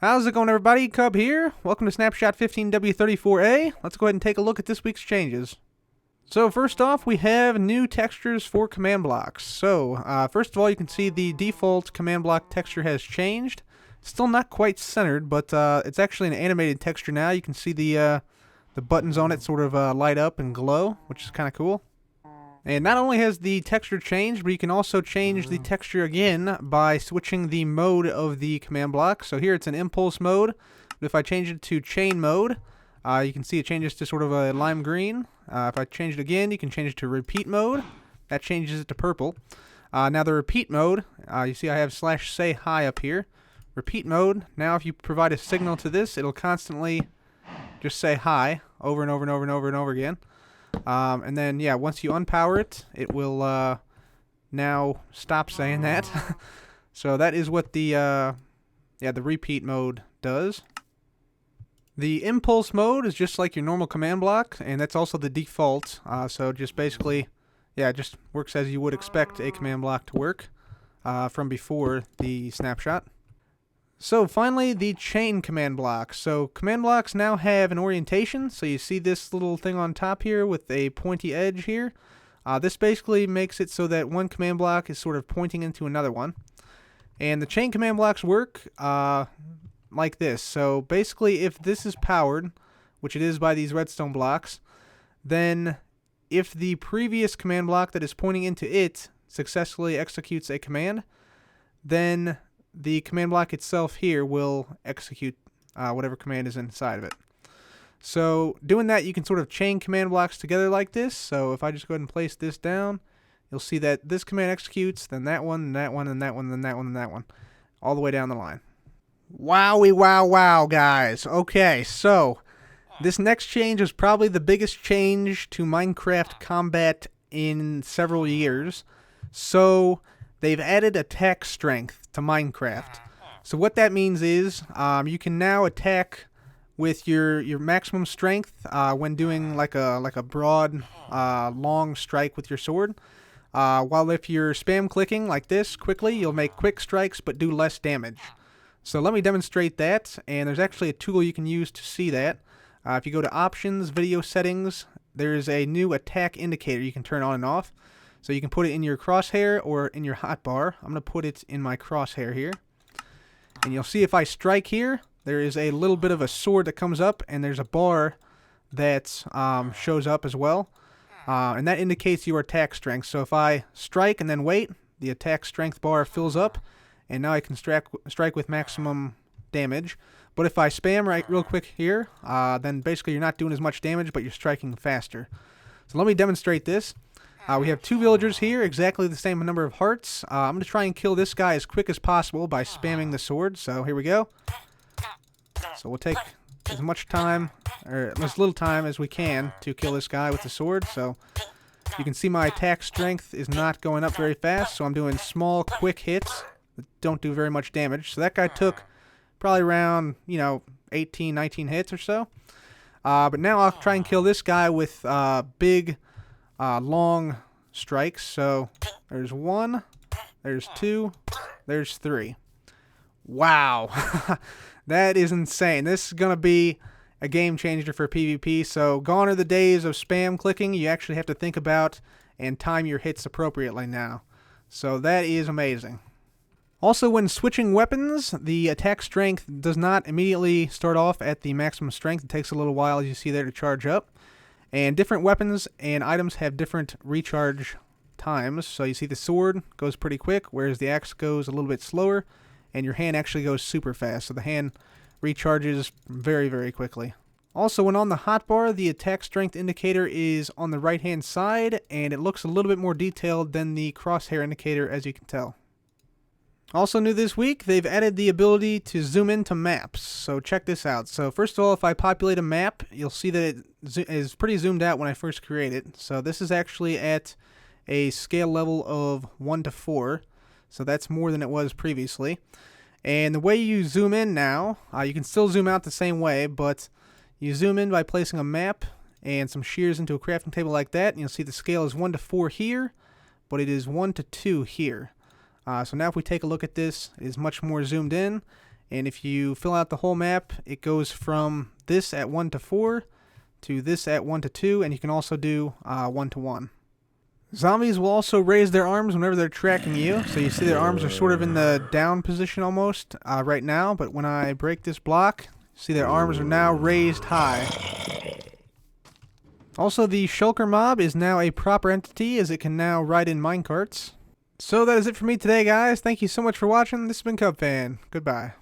How's it going, everybody? Cub here. Welcome to Snapshot 15w34a. Let's go ahead and take a look at this week's changes. So first off, we have new textures for command blocks. So first of all, you can see the default command block texture has changed. Still not quite centered, but it's actually an animated texture now. You can see the buttons on it sort of light up and glow, which is kind of cool. And not only has the texture changed, but you can also change the texture again by switching the mode of the command block. So here it's an impulse mode, but if I change it to chain mode, you can see it changes to sort of a lime green. If I change it again, you can change it to repeat mode. That changes it to purple. Now the repeat mode, you see I have /say hi up here. Repeat mode, now if you provide a signal to this, it'll constantly just say hi over and over and over and over and over again. And then, yeah, once you unpower it, it will now stop saying that. So that is what the repeat mode does. The impulse mode is just like your normal command block, and that's also the default. So just basically, yeah, it just works as you would expect a command block to work from before the snapshot. So finally, the chain command block. So command blocks now have an orientation. So you see this little thing on top here with a pointy edge here. This basically makes it so that one command block is sort of pointing into another one. And the chain command blocks work like this. So basically, if this is powered, which it is by these redstone blocks, then if the previous command block that is pointing into it successfully executes a command, then the command block itself here will execute whatever command is inside of it. So doing that, you can sort of chain command blocks together like this. So if I just go ahead and place this down, you'll see that this command executes, then that one, and that one, and that one, and that one, and that one, all the way down the line. Wowie wow wow, guys. Okay, so this next change is probably the biggest change to Minecraft combat in several years. So they've added attack strength to Minecraft. So what that means is you can now attack with your maximum strength when doing like a broad, long strike with your sword. While if you're spam clicking like this quickly, you'll make quick strikes but do less damage. So let me demonstrate that, and there's actually a tool you can use to see that. If you go to Options, Video Settings, there's a new attack indicator you can turn on and off. So you can put it in your crosshair or in your hotbar. I'm going to put it in my crosshair here. And you'll see if I strike here, there is a little bit of a sword that comes up, and there's a bar that shows up as well. And that indicates your attack strength. So if I strike and then wait, the attack strength bar fills up, and now I can strike with maximum damage. But if I spam right real quick here, then basically you're not doing as much damage, but you're striking faster. So let me demonstrate this. We have two villagers here, exactly the same number of hearts. I'm going to try and kill this guy as quick as possible by spamming the sword. So here we go. So we'll take as much time, or as little time as we can to kill this guy with the sword. So you can see my attack strength is not going up very fast, so I'm doing small, quick hits that don't do very much damage. So that guy took probably around, 18, 19 hits or so. But now I'll try and kill this guy with big, long strikes. So there's one, there's two, there's three. Wow. That is insane. This is going to be a game changer for PvP. So gone are the days of spam clicking. You actually have to think about and time your hits appropriately now. So that is amazing. Also, when switching weapons, the attack strength does not immediately start off at the maximum strength. It takes a little while, as you see there, to charge up. And different weapons and items have different recharge times. So you see the sword goes pretty quick, whereas the axe goes a little bit slower, and your hand actually goes super fast. So the hand recharges very, very quickly. Also, when on the hotbar, the attack strength indicator is on the right-hand side, and it looks a little bit more detailed than the crosshair indicator, as you can tell. Also new this week, they've added the ability to zoom into maps. So check this out. So first of all, if I populate a map, you'll see that it is pretty zoomed out when I first create it. So this is actually at a scale level of 1 to 4. So that's more than it was previously. And the way you zoom in now, you can still zoom out the same way, but you zoom in by placing a map and some shears into a crafting table like that. And you'll see the scale is 1 to 4 here, but it is 1 to 2 here. So now if we take a look at this, it is much more zoomed in, And if you fill out the whole map, it goes from this at 1 to 4 to this at 1 to 2, and you can also do 1 to 1. Zombies will also raise their arms whenever they're tracking you. So you see their arms are sort of in the down position almost right now, but when I break this block, see their arms are now raised high. Also, the shulker mob is now a proper entity as it can now ride in minecarts. So that is it for me today, guys. Thank you so much for watching. This has been CubFan. Goodbye.